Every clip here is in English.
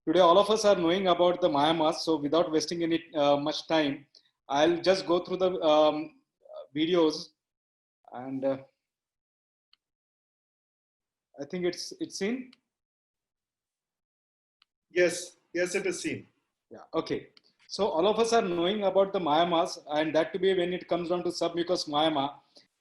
Today, all of us are knowing about the myomas. So without wasting any much time, I'll just go through the videos, and I think it's in. Yes, it is seen. Yeah. Okay. So all of us are knowing about the myomas, and that to be when it comes down to submucous myoma,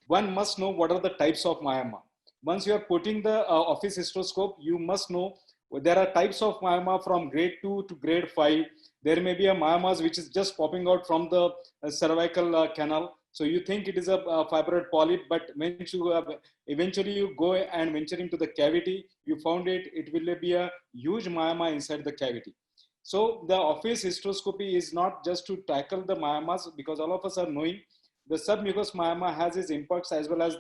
one must know what are the types of myoma. Once you are putting the office hysteroscope, you must know there are types of myoma from grade 2 to grade 5. There may be a myomas which is just popping out from the cervical canal. So you think it is a fibroid polyp, but when you eventually you go and venture into the cavity, you found it will be a huge myoma inside the cavity. So the office hysteroscopy is not just to tackle the myomas, because all of us are knowing the submucous myoma has its impacts as far as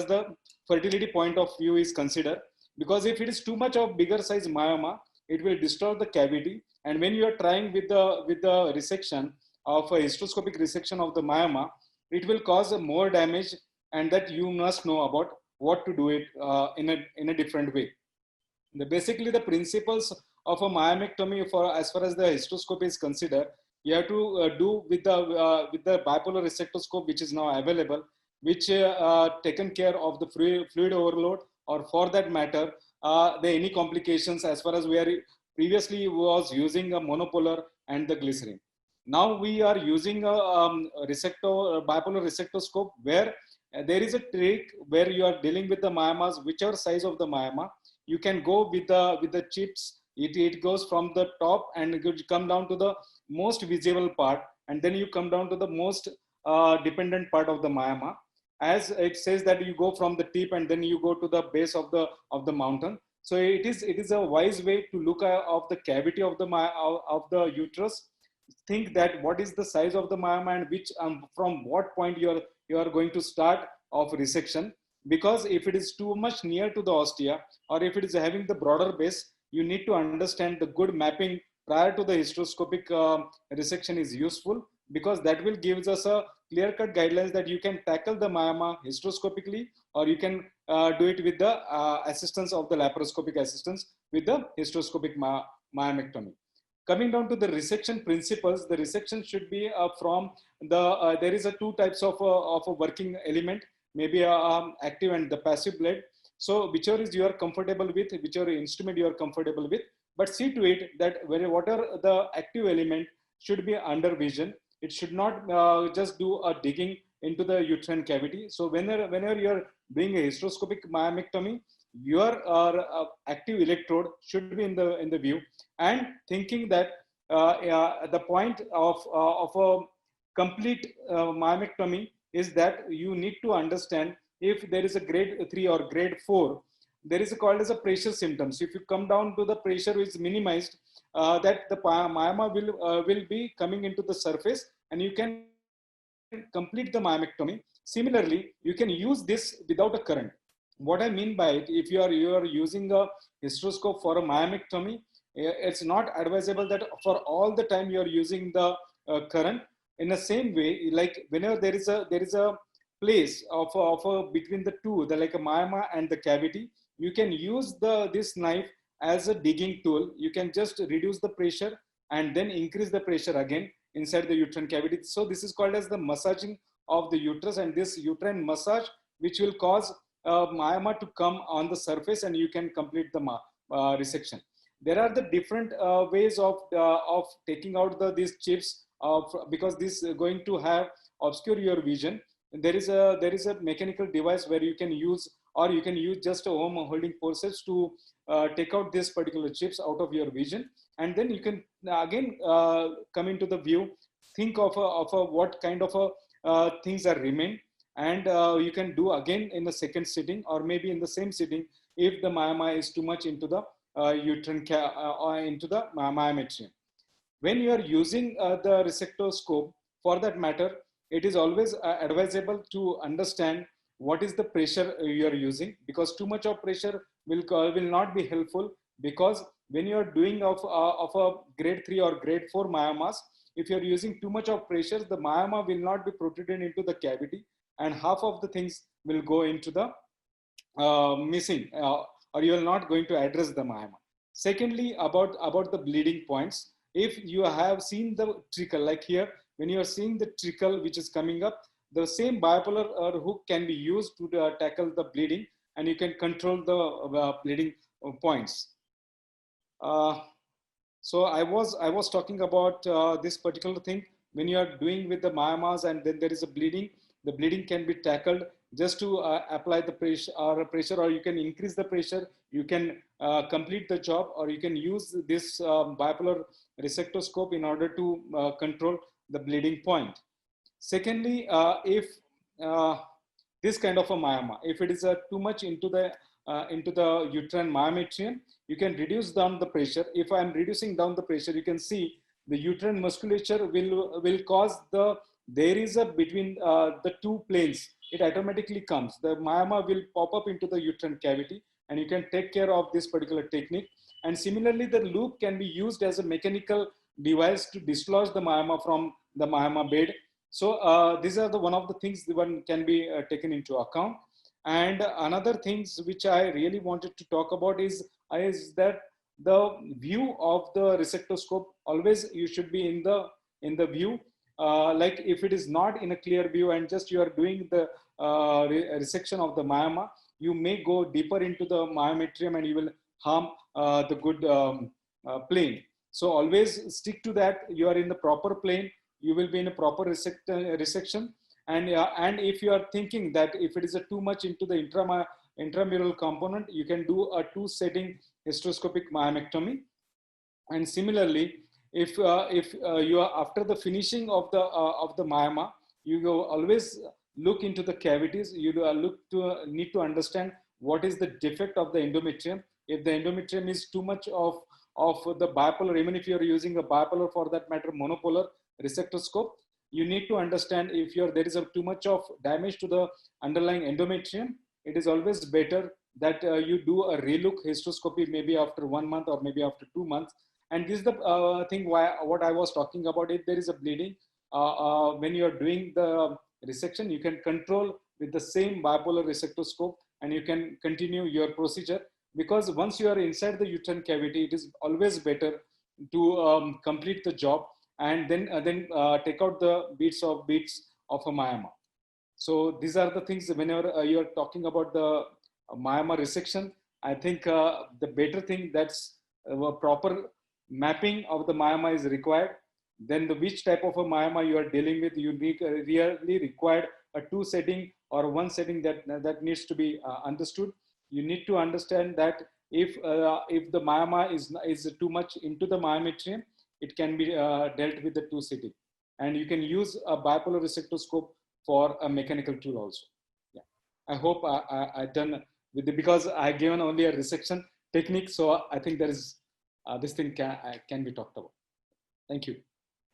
the fertility point of view is considered. Because if it is too much of bigger size myoma, it will destroy the cavity. And when you are trying with the resection of a hysteroscopic resection of the myoma, it will cause more damage, and that you must know about what to do it in a different way. Basically, the principles of a myomectomy, for as far as the hysteroscope is considered, you have to do with the bipolar resectoscope, which is now available, which taken care of the fluid overload, or for that matter, any complications, as far as we are previously was using a monopolar and the glycerin. Now we are using a bipolar resectoscope, where there is a trick where you are dealing with the myomas, whichever size of the myoma. You can go with the chips. It goes from the top and it could come down to the most visible part, and then you come down to the most dependent part of the myoma. As it says that you go from the tip and then you go to the base of the mountain. So it is a wise way to look of the cavity of the uterus. Think that what is the size of the myoma, and which from what point you are going to start of resection. Because if it is too much near to the ostia, or if it is having the broader base, you need to understand the good mapping prior to the hysteroscopic resection is useful, because that will give us a clear cut guidelines that you can tackle the myoma hysteroscopically, or you can do it with the assistance of the laparoscopic assistance with the hysteroscopic myomectomy. Coming down to the resection principles, the resection should be from there is a two types of a working element, maybe active and the passive blade. So whichever is you are comfortable with, whichever instrument you are comfortable with, but see to it that whatever the active element should be under vision. It should not just do a digging into the uterine cavity. So whenever you are doing a hysteroscopic myomectomy, your active electrode should be in the view, and thinking that the point of a complete myomectomy is that you need to understand if there is a grade 3 or grade 4, there is called as a pressure symptoms. If you come down to the pressure is minimized, that the myoma will be coming into the surface, and you can complete the myomectomy. Similarly, you can use this without a current. What I mean by it, if you are using a hysteroscope for a myomectomy, it's not advisable that for all the time you are using the current. In the same way, like whenever there is a place of between the two, the like a myoma and the cavity, you can use this knife as a digging tool. You can just reduce the pressure and then increase the pressure again inside the uterine cavity. So this is called as the massaging of the uterus, and this uterine massage, which will cause myoma to come on the surface, and you can complete the resection. There are the different ways of taking out these chips, because this is going to have obscure your vision. There is a mechanical device where you can use, or you can use just a home holding forceps to take out these particular chips out of your vision, and then you can again come into the view. Think of what kind of things are remain, and you can do again in the second sitting, or maybe in the same sitting, if the myoma is too much into the uterine or into the myometrium. When you are using the resectoscope, for that matter, it is always advisable to understand what is the pressure you are using, because too much of pressure will not be helpful. Because when you are doing of a grade 3 or grade 4 myomas, if you are using too much of pressure, the myoma will not be protruded into the cavity, and half of the things will go into the missing, or you are not going to address the myoma. Secondly, about the bleeding points. If you have seen the trickle, like here, when you are seeing the trickle which is coming up, the same bipolar hook can be used to tackle the bleeding, and you can control the bleeding points. So I was talking about this particular thing. When you are doing with the myomas and then there is a bleeding, the bleeding can be tackled just to apply the pressure, or you can increase the pressure. You can complete the job, or you can use this bipolar resectoscope in order to control the bleeding point. Secondly, if uh, this kind of a myoma, if it is too much into the uterine myometrium, you can reduce down the pressure. If I am reducing down the pressure, you can see the uterine musculature will cause there is a between the two planes. It automatically comes. The myoma will pop up into the uterine cavity, and you can take care of this particular technique. And similarly, the loop can be used as a mechanical device to dislodge the myoma from the myoma bed. So these are the one of the things that one can be taken into account. And another things which I really wanted to talk about is that the view of the resectoscope, always you should be in the view. Like if it is not in a clear view and just you are doing the resection of the myoma, you may go deeper into the myometrium and you will harm the good plane. So always stick to that. You are in the proper plane. You will be in a proper resection. And if you are thinking that if it is too much into the intramural component, you can do a 2-setting hysteroscopic myomectomy. And similarly, if you are after the finishing of the myoma, you go always look into the cavities. You need to understand what is the defect of the endometrium. If the endometrium is too much of the bipolar, even if you are using a bipolar, for that matter monopolar resectoscope, you need to understand if there is too much of damage to the underlying endometrium. It is always better that you do a relook hysteroscopy maybe after 1 month or maybe after 2 months. And this is the thing what I was talking about. If there is a bleeding, when you are doing the resection, you can control with the same bipolar resectoscope, and you can continue your procedure. Because once you are inside the uterine cavity, it is always better to complete the job and then take out the beads of a myoma. So these are the things. Whenever you are talking about the myoma resection, I think the better thing, that's a proper mapping of the myoma is required. Then which type of a myoma you are dealing with, you really required a 2-setting or 1 setting that needs to be understood. You need to understand that if the myoma is too much into the myometrium, it can be dealt with the 2-setting. And you can use a bipolar resectoscope for a mechanical tool also. Yeah, I hope I done with it, because I given only a resection technique. So I think there is this thing can be talked about. Thank you.